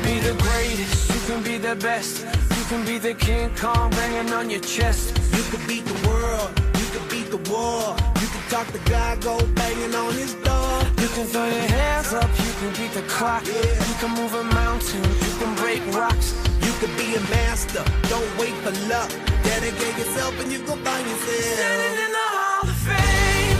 be the greatest, you can be the best. You can be the King Kong banging on your chest. You could beat the world, you could beat the war. You can talk to God, go banging on his door. You can throw your hands up, you can beat the clock. You can move a mountain, you can break rocks. You could be a master, don't wait for luck. Dedicate yourself and you gon' find yourself Standing in the Hall of Fame.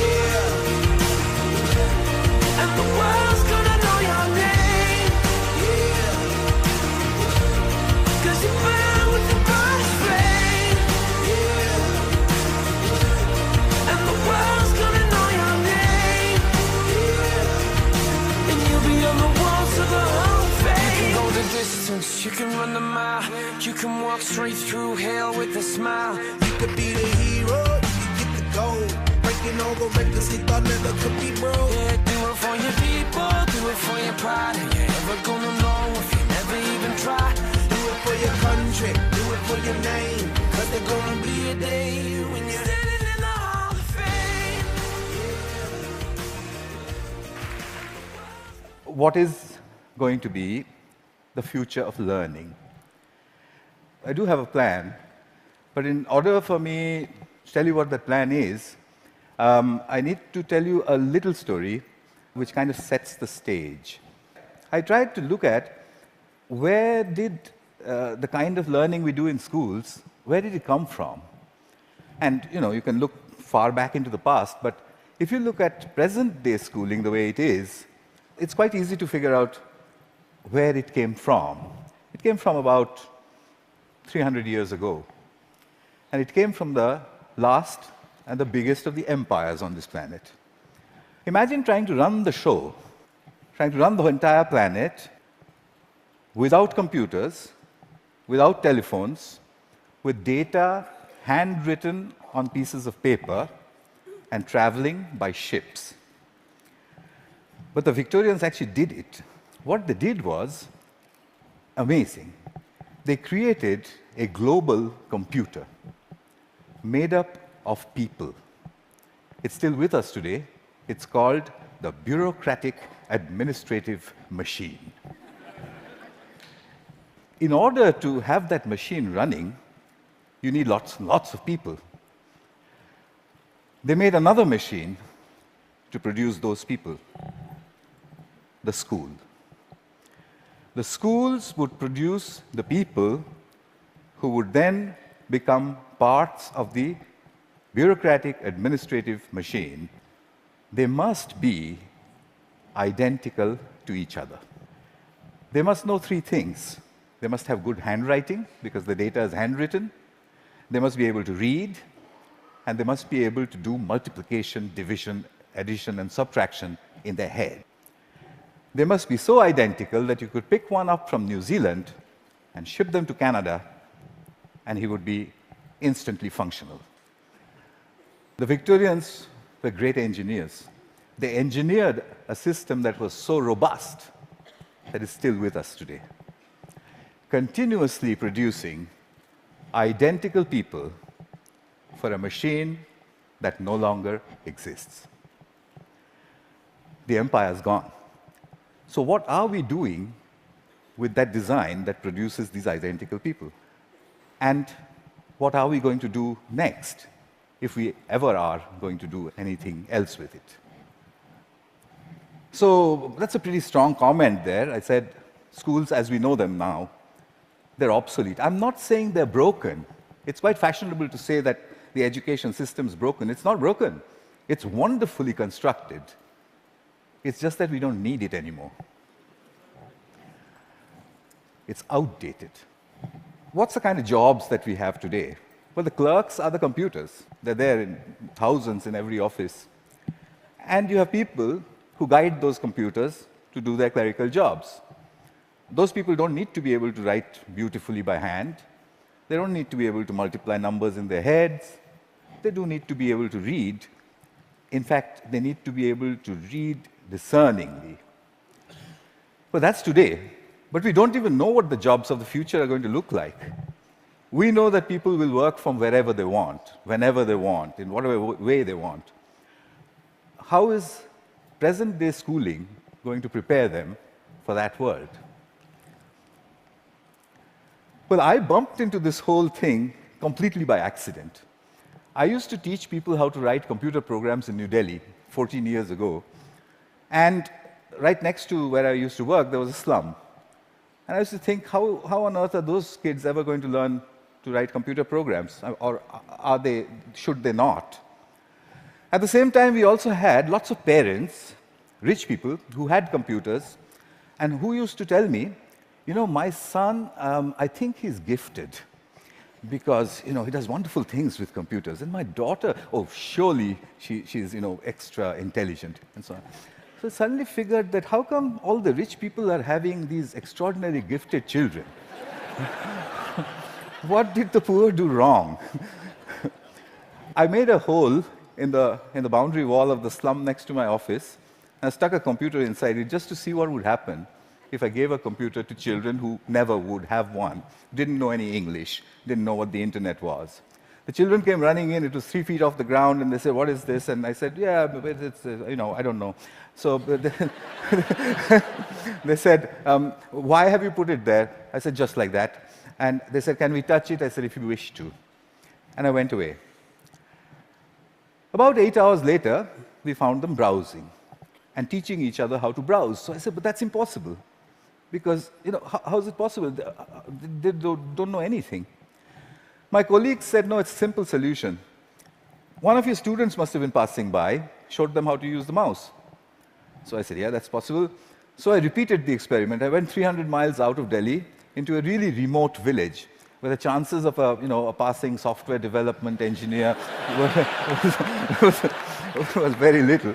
Yeah, And the world's gonna know your name. yeah, 'Cause you burn with the brightest flame. yeah, And the world's gonna know your name. yeah. And you'll be on the walls of the Hall of Fame. You can go the distance, you can run the mile. You can walk straight through hell with a smile. You could be the hero, you could get the gold. Breaking all the records he thought never could be broke. Yeah, do it for your people, do it for your pride. And you're never gonna know if you never even try. Do it for your country, do it for your name. Cause there's gonna be a day when you're Standing in the Hall of Fame. What is going to be the future of learning? I do have a plan, but in order for me to tell you what that plan is, I need to tell you a little story which kind of sets the stage. I tried to look at where did the kind of learning we do in schools, where did it come from? And you can look far back into the past, but if you look at present-day schooling the way it is, it's quite easy to figure out where it came from. It came from about 300 years ago. And it came from the last and the biggest of the empires on this planet. Imagine trying to run the show, trying to run the entire planet without computers, without telephones, with data handwritten on pieces of paper and traveling by ships. But the Victorians actually did it. What they did was amazing. They created a global computer made up of people. It's still with us today. It's called the bureaucratic administrative machine. In order to have that machine running, you need lots and lots of people. They made another machine to produce those people, the school. The schools would produce the people who would then become parts of the bureaucratic administrative machine. They must be identical to each other. They must know three things. They must have good handwriting, because the data is handwritten. They must be able to read, and they must be able to do multiplication, division, addition, and subtraction in their head. They must be so identical that you could pick one up from New Zealand and ship them to Canada, and he would be instantly functional. The Victorians were great engineers. They engineered a system that was so robust that is still with us today, continuously producing identical people for a machine that no longer exists. The empire's gone. So what are we doing with that design that produces these identical people? And what are we going to do next, if we ever are going to do anything else with it? So that's a pretty strong comment there. I said schools as we know them now, they're obsolete. I'm not saying they're broken. It's quite fashionable to say that the education system's broken. It's not broken. It's wonderfully constructed. It's just that we don't need it anymore. It's outdated. What's the kind of jobs that we have today? Well, the clerks are the computers. They're there in thousands in every office. And you have people who guide those computers to do their clerical jobs. Those people don't need to be able to write beautifully by hand. They don't need to be able to multiply numbers in their heads. They do need to be able to read. In fact, they need to be able to read discerningly. But that's today. But we don't even know what the jobs of the future are going to look like. We know that people will work from wherever they want, whenever they want, in whatever way they want. How is present-day schooling going to prepare them for that world? Well, I bumped into this whole thing completely by accident. I used to teach people how to write computer programs in New Delhi 14 years ago. And right next to where I used to work, there was a slum. And I used to think, how on earth are those kids ever going to learn to write computer programs? Or should they not? At the same time, we also had lots of parents, rich people, who had computers, and who used to tell me, you know, my son, I think he's gifted, because, you know, he does wonderful things with computers. And my daughter, oh, surely she's, you know, extra intelligent, and so on. So I suddenly figured that how come all the rich people are having these extraordinarily gifted children? What did the poor do wrong? I made a hole in the boundary wall of the slum next to my office, and I stuck a computer inside it just to see what would happen if I gave a computer to children who never would have one, didn't know any English, didn't know what the internet was. The children came running in, it was 3 feet off the ground, and they said, what is this? And I said, yeah, it's, you know, I don't know. So they said, why have you put it there? I said, just like that. And they said, can we touch it? I said, if you wish to. And I went away. About 8 hours later, we found them browsing and teaching each other how to browse. So I said, but that's impossible. Because, you know, how is it possible? They don't know anything. My colleagues said, no, it's a simple solution. One of your students must have been passing by, showed them how to use the mouse. So I said, yeah, that's possible. So I repeated the experiment. I went 300 miles out of Delhi into a really remote village where the chances of a passing software development engineer was very little.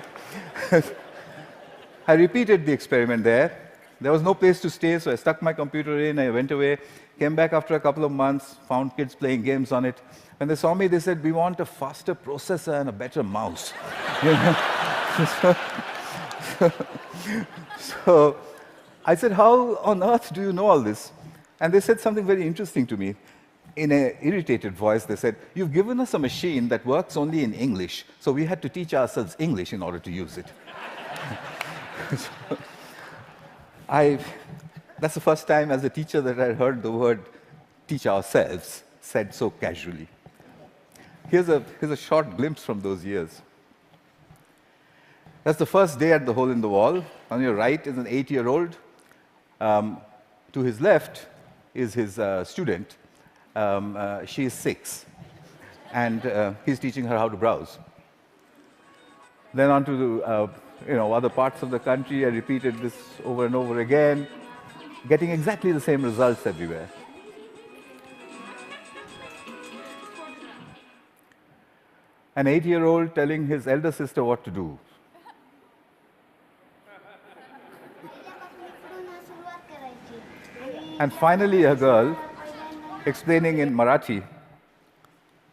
I repeated the experiment there. There was no place to stay, so I stuck my computer in, I went away, came back after a couple of months, found kids playing games on it. When they saw me, they said, we want a faster processor and a better mouse. So I said, how on earth do you know all this? And they said something very interesting to me. In an irritated voice, they said, you've given us a machine that works only in English, so we had to teach ourselves English in order to use it. That's the first time as a teacher that I heard the word teach ourselves said so casually. Here's a short glimpse from those years. That's the first day at the hole in the wall. On your right is an 8-year-old. To his left is his student. She is 6. And he's teaching her how to browse. Then on to the other parts of the country. I repeated this over and over again, getting exactly the same results everywhere. An 8-year-old telling his elder sister what to do. And finally, a girl explaining in Marathi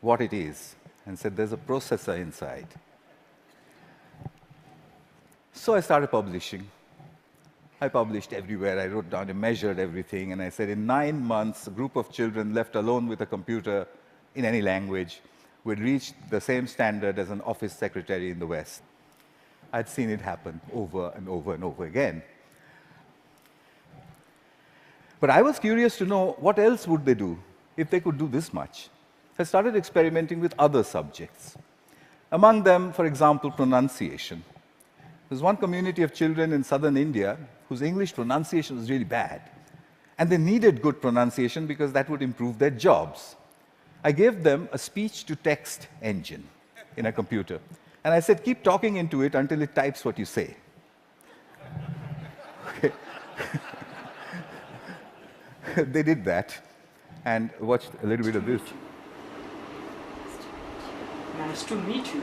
what it is, and said, there's a processor inside. So I started publishing. I published everywhere. I wrote down and measured everything, and I said, in 9 months, a group of children left alone with a computer in any language would reach the same standard as an office secretary in the West. I'd seen it happen over and over and over again. But I was curious to know what else would they do if they could do this much. I started experimenting with other subjects. Among them, for example, pronunciation. There's one community of children in southern India whose English pronunciation was really bad. And they needed good pronunciation because that would improve their jobs. I gave them a speech-to-text engine in a computer. And I said, keep talking into it until it types what you say. Okay. They did that, and watched a little bit of this. Nice to meet you.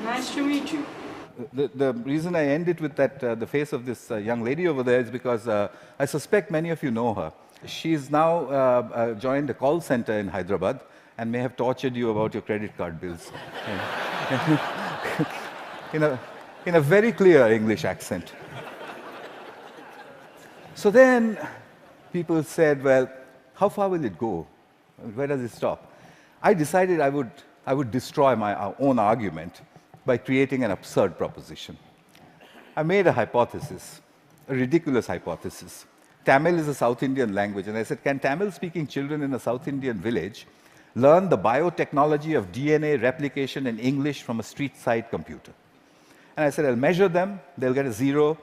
Nice to meet you. The reason I end it with that, the face of this young lady over there is because I suspect many of you know her. She's now joined a call center in Hyderabad and may have tortured you about your credit card bills. in a very clear English accent. So then people said, well, how far will it go? Where does it stop? I decided I would destroy my own argument by creating an absurd proposition. I made a hypothesis, a ridiculous hypothesis, Tamil is a South Indian language. And I said, can Tamil-speaking children in a South Indian village learn the biotechnology of DNA replication in English from a street-side computer? And I said, I'll measure them, they'll get a 0.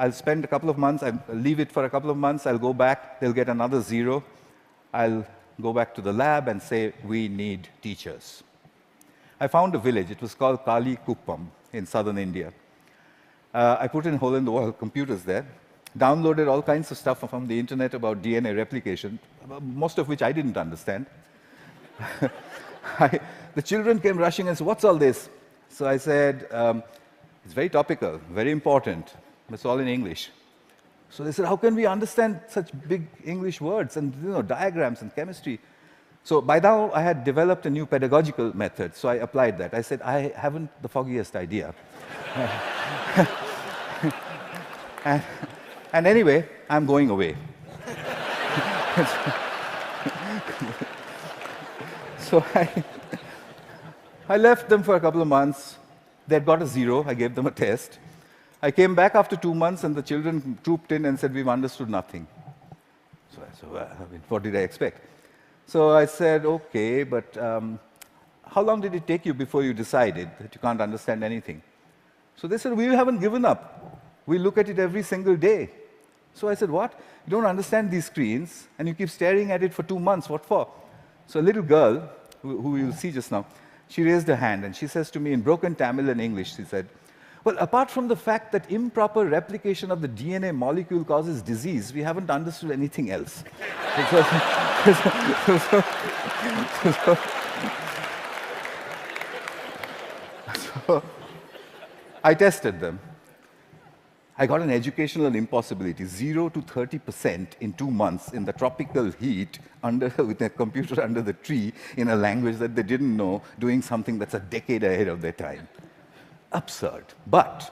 I'll spend a couple of months, I'll leave it for a couple of months, I'll go back, they'll get another 0. I'll go back to the lab and say, we need teachers. I found a village, it was called Kali Kuppam in southern India. I put in hole-in-the-wall computers there, downloaded all kinds of stuff from the internet about DNA replication, most of which I didn't understand. The children came rushing and said, what's all this? So I said, it's very topical, very important. It's all in English. So they said, how can we understand such big English words and diagrams and chemistry? So by now, I had developed a new pedagogical method, so I applied that. I said, I haven't the foggiest idea. And anyway, I'm going away. So I left them for a couple of months. They'd got a 0. I gave them a test. I came back after 2 months, and the children trooped in and said, we've understood nothing. So I said, well, what did I expect? So I said, OK, but how long did it take you before you decided that you can't understand anything? So they said, we haven't given up. We look at it every single day. So I said, what? You don't understand these screens, and you keep staring at it for 2 months. What for? So a little girl, who you'll see just now, she raised her hand, and she says to me in broken Tamil and English, she said, well, apart from the fact that improper replication of the DNA molecule causes disease, we haven't understood anything else. So I tested them. I got an educational impossibility, 0 to 30% in 2 months in the tropical heat with a computer under the tree in a language that they didn't know, doing something that's a decade ahead of their time. Absurd. But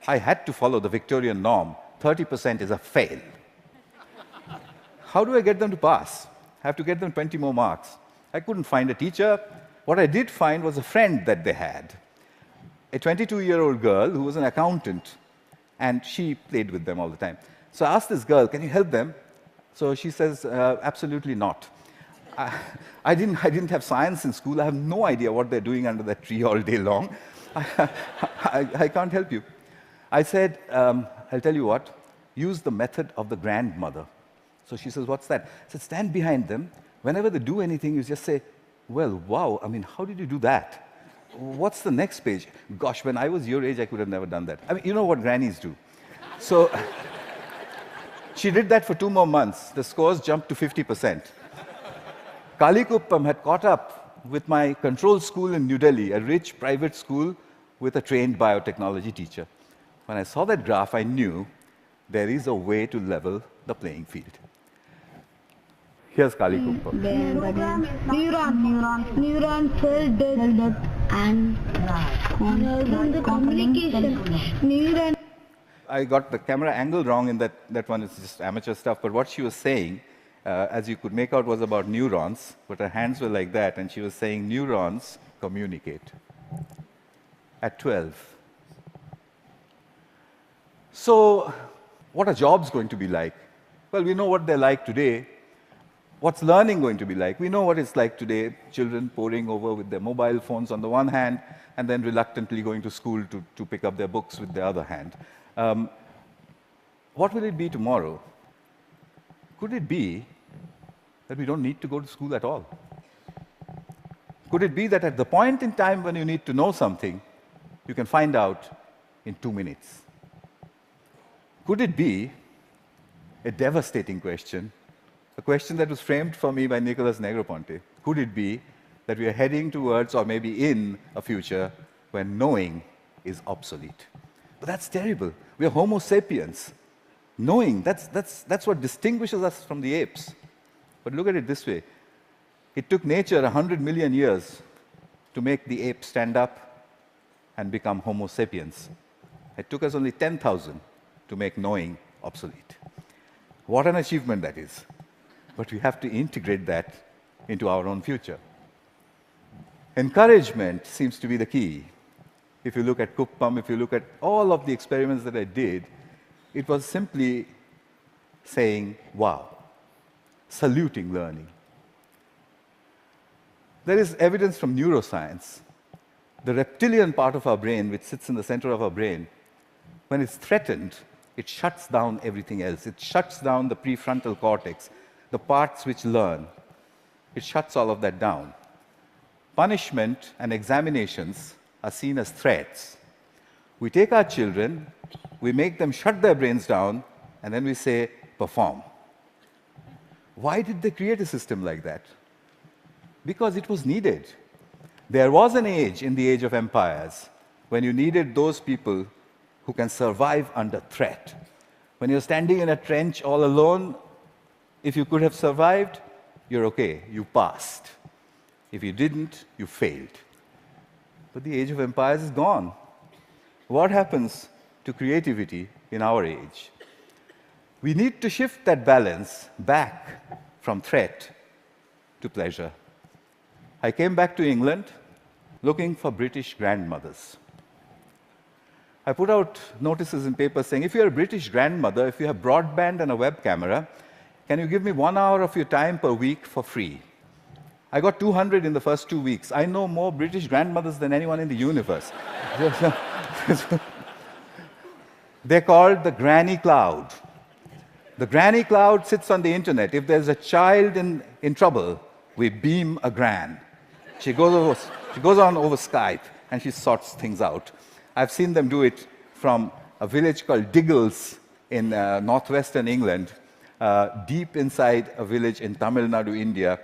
I had to follow the Victorian norm. 30% is a fail. How do I get them to pass? I have to get them 20 more marks. I couldn't find a teacher. What I did find was a friend that they had, a 22-year-old girl who was an accountant, and she played with them all the time. So I asked this girl, can you help them? So she says, absolutely not. I didn't have science in school. I have no idea what they're doing under that tree all day long. I can't help you. I said, I'll tell you what, use the method of the grandmother. So she says, what's that? I said, stand behind them. Whenever they do anything, you just say, well, wow, I mean, how did you do that? What's the next page? Gosh, when I was your age, I could have never done that. I mean, you know what grannies do. So she did that for 2 more months. The scores jumped to 50%. Kalikuppam had caught up with my control school in New Delhi, a rich private school with a trained biotechnology teacher. When I saw that graph, I knew there is a way to level the playing field. Here's Kalikuppam. Neuron cell death and communication. I got the camera angle wrong in that one. It's just amateur stuff. But what she was saying, as you could make out, was about neurons. But her hands were like that, and she was saying neurons communicate at 12. So what are jobs going to be like? Well, we know what they're like today. What's learning going to be like? We know what it's like today, children poring over with their mobile phones on the one hand, and then reluctantly going to school to pick up their books with the other hand. What will it be tomorrow? Could it be that we don't need to go to school at all? Could it be that at the point in time when you need to know something, you can find out in 2 minutes? Could it be a devastating question, a question that was framed for me by Nicholas Negroponte? Could it be that we are heading towards, or maybe in, a future when knowing is obsolete? But that's terrible. We are Homo sapiens. Knowing, that's what distinguishes us from the apes. But look at it this way. It took nature 100 million years to make the ape stand up and become Homo sapiens. It took us only 10,000 to make knowing obsolete. What an achievement that is. But we have to integrate that into our own future. Encouragement seems to be the key. If you look at Kuppam, if you look at all of the experiments that I did, It was simply saying, wow, saluting learning. There is evidence from neuroscience. The reptilian part of our brain, which sits in the center of our brain, when it's threatened, it shuts down everything else. It shuts down the prefrontal cortex, the parts which learn. It shuts all of that down. Punishment and examinations are seen as threats. We take our children, we make them shut their brains down, and then we say, perform. Why did they create a system like that? Because it was needed. There was an age in the age of empires when you needed those people who can survive under threat. When you're standing in a trench all alone, if you could have survived, you're okay, you passed. If you didn't, you failed. But the age of empires is gone. What happens to creativity in our age? We need to shift that balance back from threat to pleasure. I came back to England looking for British grandmothers. I put out notices in papers saying, if you're a British grandmother, if you have broadband and a web camera, can you give me 1 hour of your time per week for free? I got 200 in the first 2 weeks. I know more British grandmothers than anyone in the universe. They're called the granny cloud. The granny cloud sits on the internet. If there's a child in trouble, we beam a gran. She goes on over Skype and she sorts things out. I've seen them do it from a village called Diggles in northwestern England, deep inside a village in Tamil Nadu, India,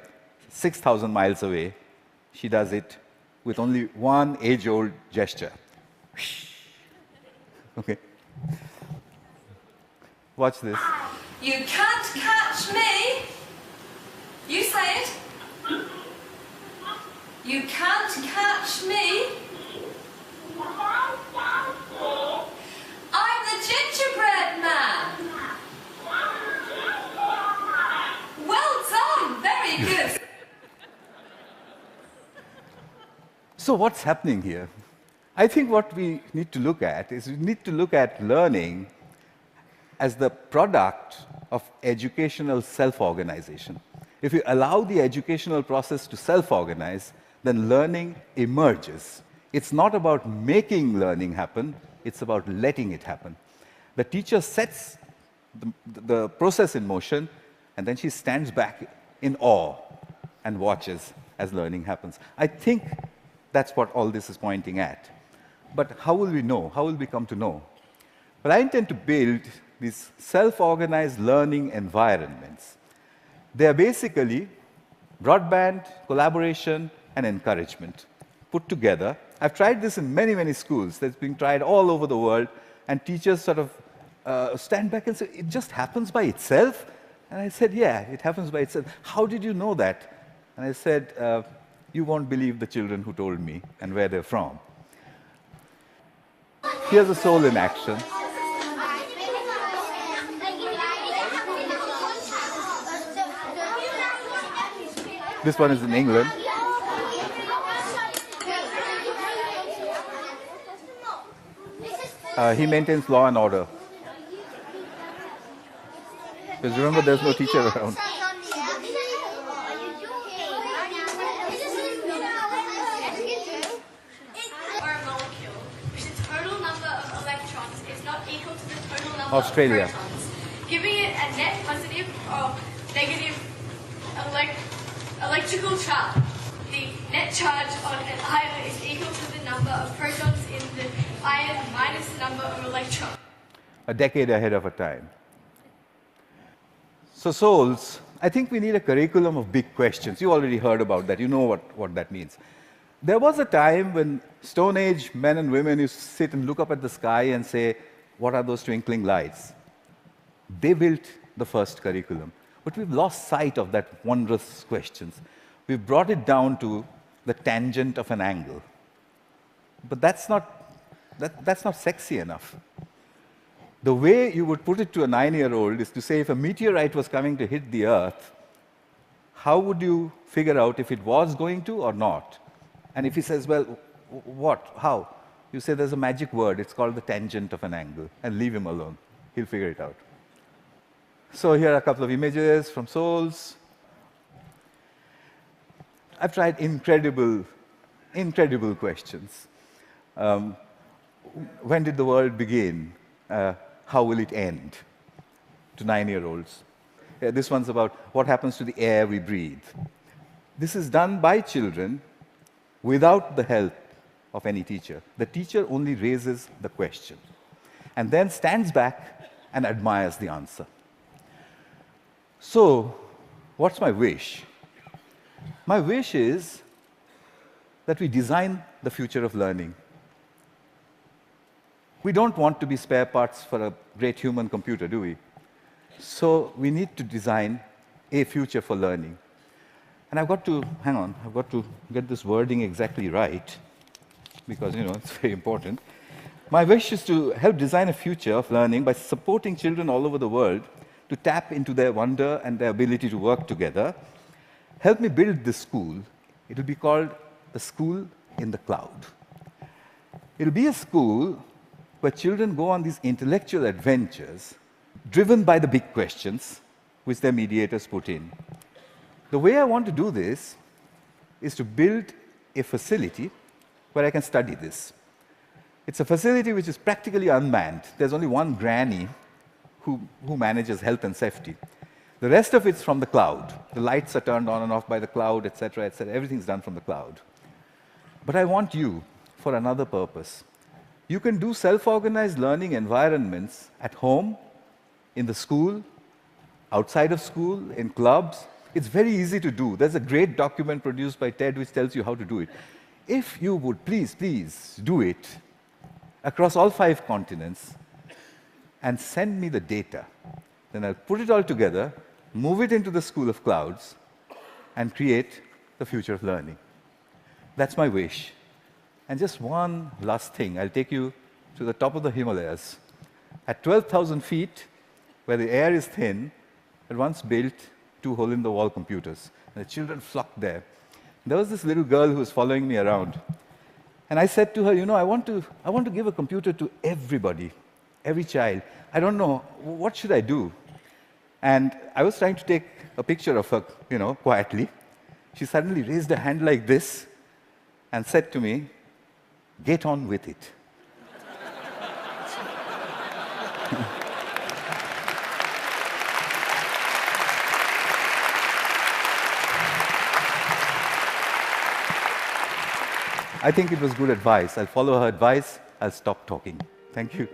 6,000 miles away. She does it with only one age-old gesture. Okay. Watch this. You can't catch me. You say it. You can't catch me. I'm the gingerbread man. Well done. Very good. So what's happening here? I think what we need to look at is we need to look at learning as the product of educational self-organization. If you allow the educational process to self-organize, then learning emerges. It's not about making learning happen, it's about letting it happen. The teacher sets the process in motion, and then she stands back in awe and watches as learning happens. I think that's what all this is pointing at. But how will we know? How will we come to know? Well, I intend to build these self-organized learning environments. They are basically broadband, collaboration, and encouragement put together. I've tried this in many, many schools. That's being tried all over the world, and teachers sort of stand back and say, it just happens by itself? And I said, yeah, it happens by itself. How did you know that? And I said, you won't believe the children who told me and where they're from. Here's a soul in action. This one is in England. He maintains law and order. Because remember, there's no teacher around. Australia. Giving it a net positive or negative electrical charge. The net charge on an ion is equal to the number of protons in the ion minus the number of electrons. A decade ahead of our time. So souls, I think we need a curriculum of big questions. You already heard about that. You know what that means. There was a time when Stone Age men and women used to sit and look up at the sky and say, what are those twinkling lights? They built the first curriculum. But we've lost sight of that wondrous questions. We've brought it down to the tangent of an angle. But that's not sexy enough. The way you would put it to a 9-year-old is to say, if a meteorite was coming to hit the Earth, how would you figure out if it was going to or not? And if he says, well, what? How? You say there's a magic word, it's called the tangent of an angle, and leave him alone. He'll figure it out. So here are a couple of images from souls. I've tried incredible questions. When did the world begin? How will it end? To 9-year-olds. Yeah, this one's about what happens to the air we breathe. This is done by children without the help of any teacher. The teacher only raises the question and then stands back and admires the answer. So, what's my wish? My wish is that we design the future of learning. We don't want to be spare parts for a great human computer, do we? So we need to design a future for learning. And I've got to get this wording exactly right, because, it's very important. My wish is to help design a future of learning by supporting children all over the world to tap into their wonder and their ability to work together. Help me build this school. It'll be called a school in the cloud. It'll be a school where children go on these intellectual adventures driven by the big questions which their mediators put in. The way I want to do this is to build a facility where I can study this. It's a facility which is practically unmanned. There's only one granny who manages health and safety. The rest of it's from the cloud. The lights are turned on and off by the cloud, etc., etc. Everything's done from the cloud. But I want you for another purpose. You can do self-organized learning environments at home, in the school, outside of school, in clubs. It's very easy to do. There's a great document produced by TED which tells you how to do it. If you would please do it across all 5 continents and send me the data, then I'll put it all together, move it into the School of Clouds, and create the future of learning. That's my wish. And just one last thing, I'll take you to the top of the Himalayas. At 12,000 feet, where the air is thin, I once built 2 hole-in-the-wall computers. And the children flocked there. There was this little girl who was following me around. And I said to her, I want to give a computer to everybody, every child. I don't know, what should I do? And I was trying to take a picture of her, quietly. She suddenly raised her hand like this and said to me, "Get on with it." I think it was good advice. I'll follow her advice. I'll stop talking. Thank you.